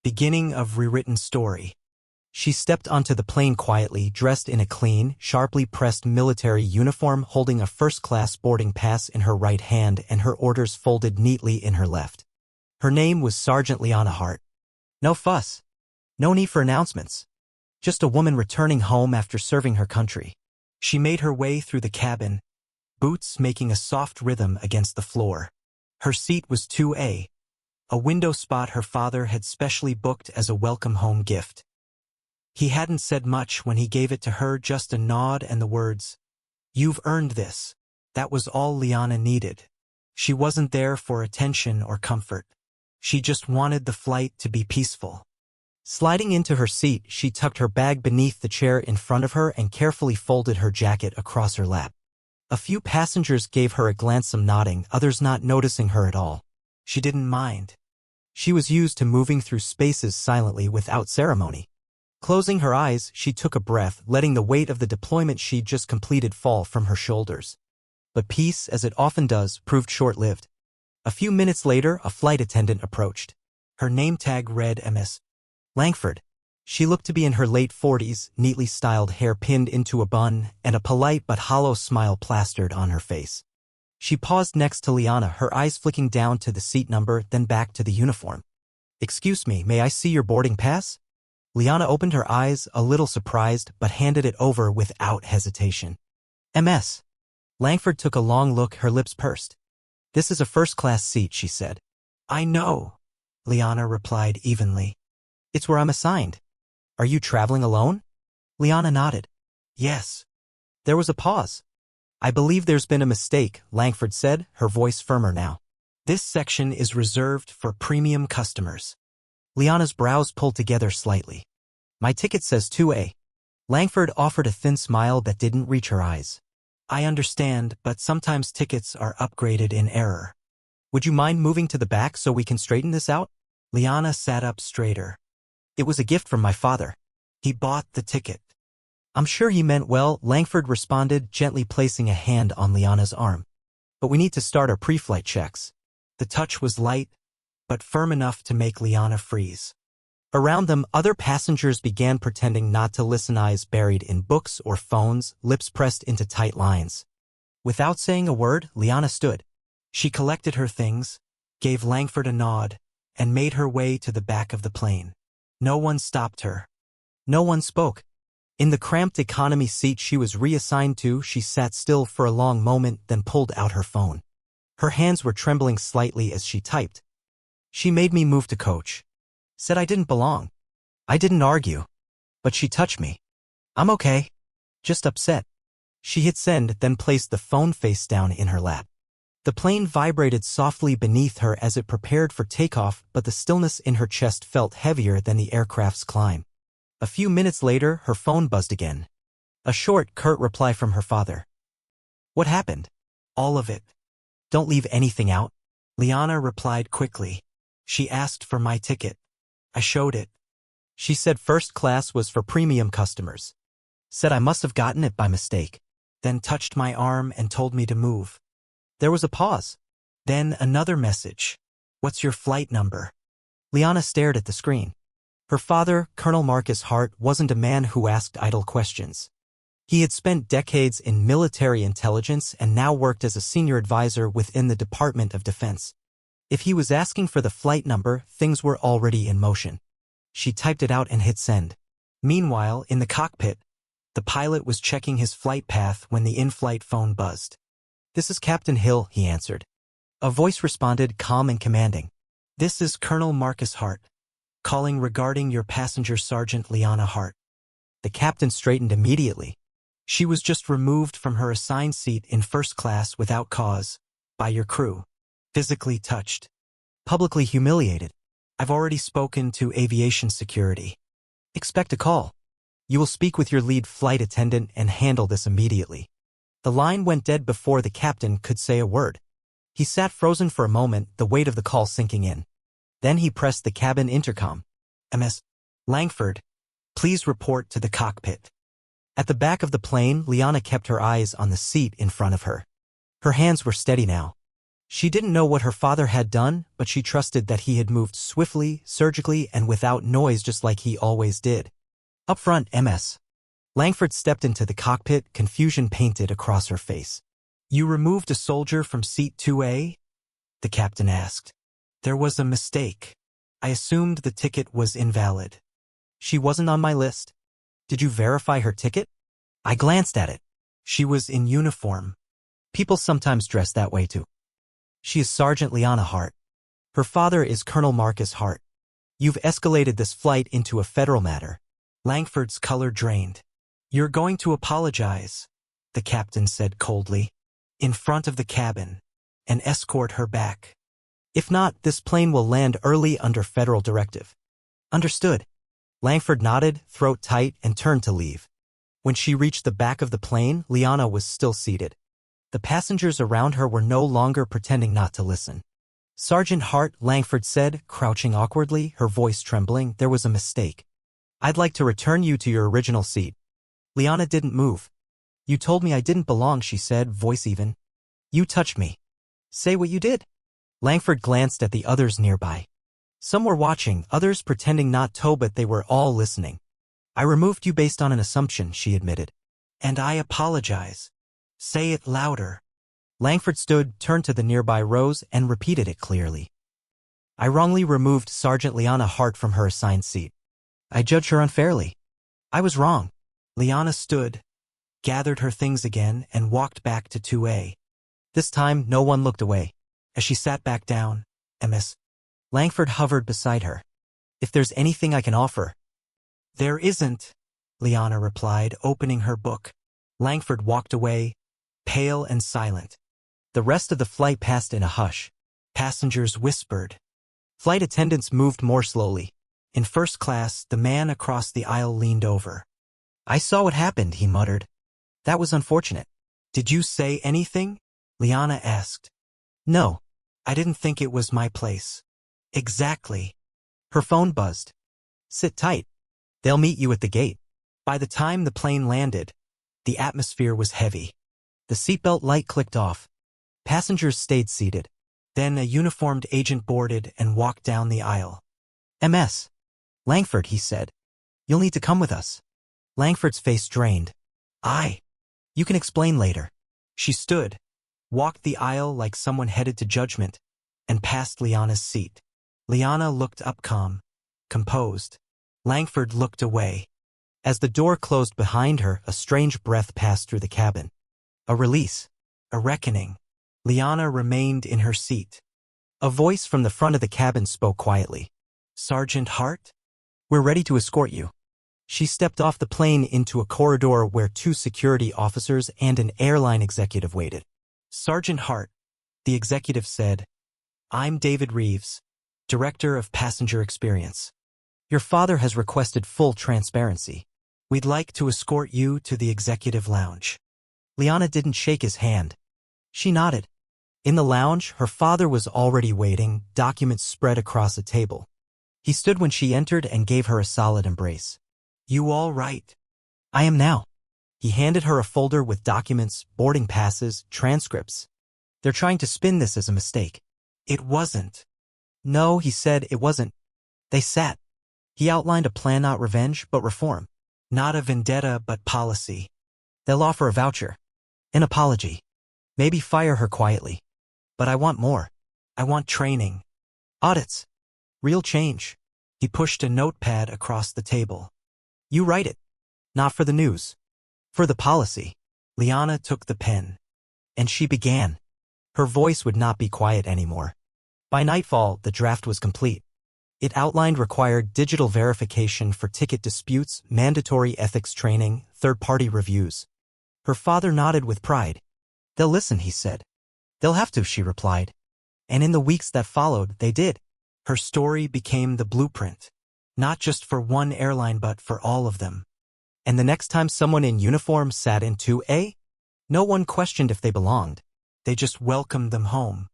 Beginning of rewritten story. She stepped onto the plane quietly, dressed in a clean, sharply pressed military uniform, holding a first-class boarding pass in her right hand and her orders folded neatly in her left. Her name was Sergeant Liana Hart. No fuss. No need for announcements. Just a woman returning home after serving her country. She made her way through the cabin, boots making a soft rhythm against the floor. Her seat was 2A, a window spot her father had specially booked as a welcome home gift. He hadn't said much when he gave it to her, just a nod and the words, "You've earned this." That was all Liana needed. She wasn't there for attention or comfort. She just wanted the flight to be peaceful. Sliding into her seat, she tucked her bag beneath the chair in front of her and carefully folded her jacket across her lap. A few passengers gave her a glance, some nodding, others not noticing her at all. She didn't mind. She was used to moving through spaces silently without ceremony. Closing her eyes, she took a breath, letting the weight of the deployment she'd just completed fall from her shoulders. But peace, as it often does, proved short-lived. A few minutes later, a flight attendant approached. Her name tag read Ms. Langford. She looked to be in her late 40s, neatly styled hair pinned into a bun, and a polite but hollow smile plastered on her face. She paused next to Liana, her eyes flicking down to the seat number, then back to the uniform. "Excuse me, may I see your boarding pass?" Liana opened her eyes, a little surprised, but handed it over without hesitation. "Ms. Langford took a long look, her lips pursed. "This is a first-class seat," she said. "I know," Liana replied evenly. "It's where I'm assigned." "Are you traveling alone?" Liana nodded. "Yes." There was a pause. "I believe there's been a mistake," Langford said, her voice firmer now. "This section is reserved for premium customers." Liana's brows pulled together slightly. "My ticket says 2A. Langford offered a thin smile that didn't reach her eyes. "I understand, but sometimes tickets are upgraded in error. Would you mind moving to the back so we can straighten this out?" Liana sat up straighter. "It was a gift from my father. He bought the ticket." "I'm sure he meant well," Langford responded, gently placing a hand on Liana's arm. "But we need to start our pre-flight checks." The touch was light, but firm enough to make Liana freeze. Around them, other passengers began pretending not to listen, eyes buried in books or phones, lips pressed into tight lines. Without saying a word, Liana stood. She collected her things, gave Langford a nod, and made her way to the back of the plane. No one stopped her. No one spoke. In the cramped economy seat she was reassigned to, she sat still for a long moment, then pulled out her phone. Her hands were trembling slightly as she typed. "She made me move to coach. Said I didn't belong. I didn't argue. But she touched me. I'm okay. Just upset." She hit send, then placed the phone face down in her lap. The plane vibrated softly beneath her as it prepared for takeoff, but the stillness in her chest felt heavier than the aircraft's climb. A few minutes later, her phone buzzed again. A short, curt reply from her father. "What happened?" "All of it. Don't leave anything out." Liana replied quickly. "She asked for my ticket. I showed it. She said first class was for premium customers. Said I must have gotten it by mistake. Then touched my arm and told me to move." There was a pause. Then another message. "What's your flight number?" Liana stared at the screen. Her father, Colonel Marcus Hart, wasn't a man who asked idle questions. He had spent decades in military intelligence and now worked as a senior advisor within the Department of Defense. If he was asking for the flight number, things were already in motion. She typed it out and hit send. Meanwhile, in the cockpit, the pilot was checking his flight path when the in-flight phone buzzed. "This is Captain Hill," he answered. A voice responded, calm and commanding. "This is Colonel Marcus Hart. Calling regarding your passenger, Sergeant Liana Hart." The captain straightened immediately. She was just removed from her assigned seat in first class without cause, by your crew. Physically touched. Publicly humiliated. I've already spoken to aviation security. Expect a call. You will speak with your lead flight attendant and handle this immediately. The line went dead before the captain could say a word. He sat frozen for a moment, the weight of the call sinking in. Then he pressed the cabin intercom. "Ms. Langford, please report to the cockpit." At the back of the plane, Liana kept her eyes on the seat in front of her. Her hands were steady now. She didn't know what her father had done, but she trusted that he had moved swiftly, surgically, and without noise just like he always did. Up front, Ms. Langford stepped into the cockpit, confusion painted across her face. "You removed a soldier from seat 2A?" the captain asked. "There was a mistake. I assumed the ticket was invalid." "She wasn't on my list." "Did you verify her ticket?" I glanced at it. She was in uniform. People sometimes dress that way too. "She is Sergeant Liana Hart. Her father is Colonel Marcus Hart. You've escalated this flight into a federal matter." Langford's color drained. "You're going to apologize," the captain said coldly, "in front of the cabin, and escort her back. If not, this plane will land early under federal directive." "Understood." Langford nodded, throat tight, and turned to leave. When she reached the back of the plane, Liana was still seated. The passengers around her were no longer pretending not to listen. "Sergeant Hart," Langford said, crouching awkwardly, her voice trembling, "there was a mistake. I'd like to return you to your original seat." Liana didn't move. "You told me I didn't belong," she said, voice even. "You touched me." "Say what you did." Langford glanced at the others nearby. Some were watching, others pretending not to, but they were all listening. "I removed you based on an assumption," she admitted. "And I apologize." "Say it louder." Langford stood, turned to the nearby rows, and repeated it clearly. "I wrongly removed Sergeant Liana Hart from her assigned seat. I judged her unfairly. I was wrong." Liana stood, gathered her things again, and walked back to 2A. This time, no one looked away. As she sat back down, Ms. Langford hovered beside her. "If there's anything I can offer." "There isn't," Liana replied, opening her book. Langford walked away, pale and silent. The rest of the flight passed in a hush. Passengers whispered. Flight attendants moved more slowly. In first class, the man across the aisle leaned over. "I saw what happened," he muttered. "That was unfortunate." "Did you say anything?" Liana asked. "No. I didn't think it was my place." "Exactly." Her phone buzzed. "Sit tight. They'll meet you at the gate." By the time the plane landed, the atmosphere was heavy. The seatbelt light clicked off. Passengers stayed seated. Then a uniformed agent boarded and walked down the aisle. "Ms. Langford," he said. "You'll need to come with us." Langford's face drained. You can explain later." She stood, walked the aisle like someone headed to judgment, and passed Liana's seat. Liana looked up calm, composed. Langford looked away. As the door closed behind her, a strange breath passed through the cabin. A release. A reckoning. Liana remained in her seat. A voice from the front of the cabin spoke quietly. "Sergeant Hart? We're ready to escort you." She stepped off the plane into a corridor where 2 security officers and an airline executive waited. "Sergeant Hart," the executive said, "I'm David Reeves, Director of Passenger Experience. Your father has requested full transparency. We'd like to escort you to the executive lounge." Liana didn't shake his hand. She nodded. In the lounge, her father was already waiting, documents spread across a table. He stood when she entered and gave her a solid embrace. "You all right?" "I am now." He handed her a folder with documents, boarding passes, transcripts. "They're trying to spin this as a mistake." "It wasn't." "No," he said, "it wasn't." They sat. He outlined a plan, not revenge, but reform. Not a vendetta, but policy. They'll offer a voucher. An apology. Maybe fire her quietly. But I want more. I want training. Audits. Real change. He pushed a notepad across the table. "You write it. Not for the news. For the policy." Liana took the pen. And she began. Her voice would not be quiet anymore. By nightfall, the draft was complete. It outlined required digital verification for ticket disputes, mandatory ethics training, third-party reviews. Her father nodded with pride. "They'll listen," he said. "They'll have to," she replied. And in the weeks that followed, they did. Her story became the blueprint. Not just for one airline, but for all of them. And the next time someone in uniform sat in 2A, no one questioned if they belonged. They just welcomed them home.